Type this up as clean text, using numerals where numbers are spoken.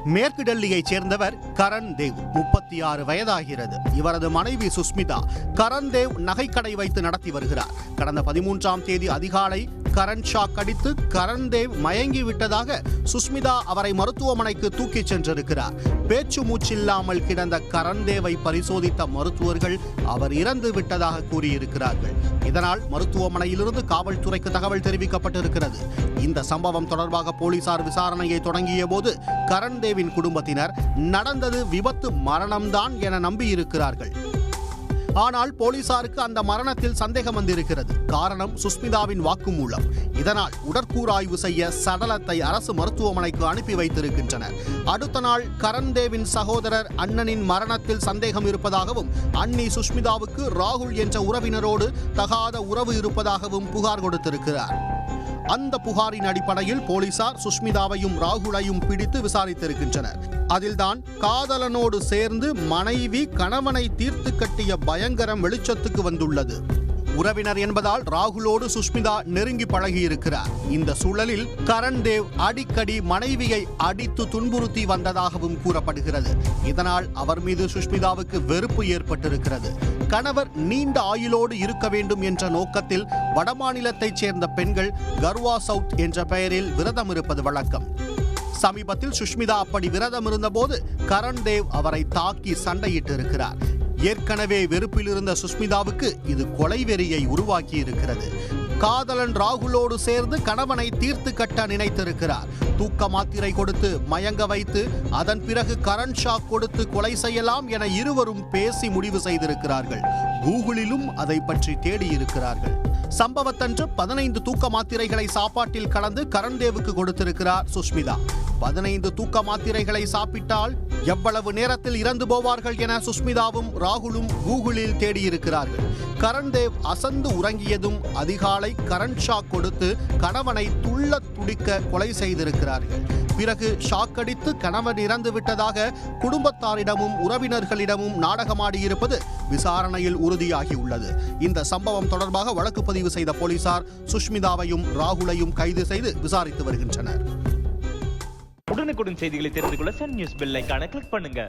மேற்கு டெல்லியைச் சேர்ந்தவர் கரண் தேவ். 36 வயதாகிறது. இவரது மனைவி சுஷ்மிதா கரண் தேவ் நகைக்கடை வைத்து நடத்தி வருகிறார். கடந்த 13ஆம் தேதி அதிகாலை கரண் ஷாக் அடித்து கரண் தேவ் மயங்கி விட்டதாக சுஷ்மிதா அவரை மருத்துவமனைக்கு தூக்கிச் சென்றிருக்கிறார். பேச்சு மூச்சில்லாமல் கிடந்த கரண் தேவை பரிசோதித்த மருத்துவர்கள் அவர் இறந்து விட்டதாக கூறியிருக்கிறார்கள். இதனால் மருத்துவமனையிலிருந்து காவல்துறைக்கு தகவல் தெரிவிக்கப்பட்டிருக்கிறது. இந்த சம்பவம் தொடர்பாக போலீசார் விசாரணையை தொடங்கிய போது கரண் தேவின் குடும்பத்தினர் நடந்தது விபத்து மரணம்தான் என நம்பியிருக்கிறார்கள். ஆனால் போலீசாருக்கு அந்த மரணத்தில் சந்தேகம் வந்திருக்கிறது. காரணம் சுஷ்மிதாவின் வாக்குமூலம். இதனால் உடற்கூறாய்வு செய்ய சடலத்தை அரசு மருத்துவமனைக்கு அனுப்பி வைத்திருக்கின்றனர். அடுத்த நாள் கரண் தேவின் சகோதரர் அண்ணனின் மரணத்தில் சந்தேகம் இருப்பதாகவும் அண்ணி சுஷ்மிதாவுக்கு ராகுல் என்ற உறவினரோடு தகாத உறவு இருப்பதாகவும் புகார் கொடுத்திருக்கிறார். அந்த புகாரின் அடிப்படையில் போலீசார் சுஷ்மிதாவையும் ராகுலையும் பிடித்து விசாரித்திருக்கின்றனர். அதில்தான் காதலனோடு சேர்ந்து மனைவி கணவனை தீர்த்து கட்டிய பயங்கரம் வெளிச்சத்துக்கு வந்துள்ளது. உறவினர் என்பதால் ராகுலோடு சுஷ்மிதா நெருங்கி பழகியிருக்கிறார். இந்த சூழலில் கரண் தேவ் அடிக்கடி மனைவியை அடித்து துன்புறுத்தி வந்ததாகவும் கூறப்படுகிறது. இதனால் அவர் மீது சுஷ்மிதாவுக்கு வெறுப்பு ஏற்பட்டிருக்கிறது. கணவர் நீண்ட ஆயுளோடு இருக்க வேண்டும் என்ற நோக்கத்தில் வடமாநிலத்தைச் சேர்ந்த பெண்கள் கர்வா சவுத் என்ற பெயரில் விரதம் இருப்பது வழக்கம். சமீபத்தில் சுஷ்மிதா அப்படி விரதம் இருந்தபோது கரண் தேவ் அவரை தாக்கி சண்டையிட்டு இருக்கிறார். ஏற்கனவே வெறுப்பில் இருந்த சுஷ்மிதாவுக்கு இது கொலை வெறியை உருவாக்கி இருக்கிறது. காதலன் ராகுலோடு சேர்ந்து கணவனை தீர்த்து கட்ட நினைத்திருக்கிறார். தூக்க மாத்திரை கொடுத்து மயங்க வைத்து அதன் பிறகு கரண் ஷாக் கொடுத்து கொலை செய்யலாம் என இருவரும் பேசி முடிவு செய்திருக்கிறார்கள். கூகுளிலும் அதை பற்றி தேடி இருக்கிறார்கள். சம்பவத்தன்று 15 தூக்க மாத்திரைகளை சாப்பாட்டில் கலந்து கரண் தேவுக்கு கொடுத்திருக்கிறார் சுஷ்மிதா. 15 தூக்க மாத்திரைகளை சாப்பிட்டால் எவ்வளவு நேரத்தில் இறந்து போவார்கள் என சுஷ்மிதாவும் ராகுலும் கூகுளில் தேடியிருக்கிறார்கள். கரண் தேவ் அசந்து உறங்கியதும் அதிகாலை கரண் ஷாக் கொடுத்து கணவனை துள்ள துடிக்க கொலை செய்திருக்கிறார்கள். பிறகு ஷாக் அடித்து கணவன் இறந்து விட்டதாக குடும்பத்தாரிடமும் உறவினர்களிடமும் நாடகமாடியிருப்பது விசாரணையில் உறுதியாகியுள்ளது. இந்த சம்பவம் தொடர்பாக வழக்கு பதிவு செய்த போலீசார் சுஷ்மிதாவையும் ராகுலையும் கைது செய்து விசாரித்து வருகின்றனர். உடனுக்குடன் செய்திகளை தெரிந்து கொள்ள சன் நியூஸ் பெல் ஐகானை கிளிக் பண்ணுங்க.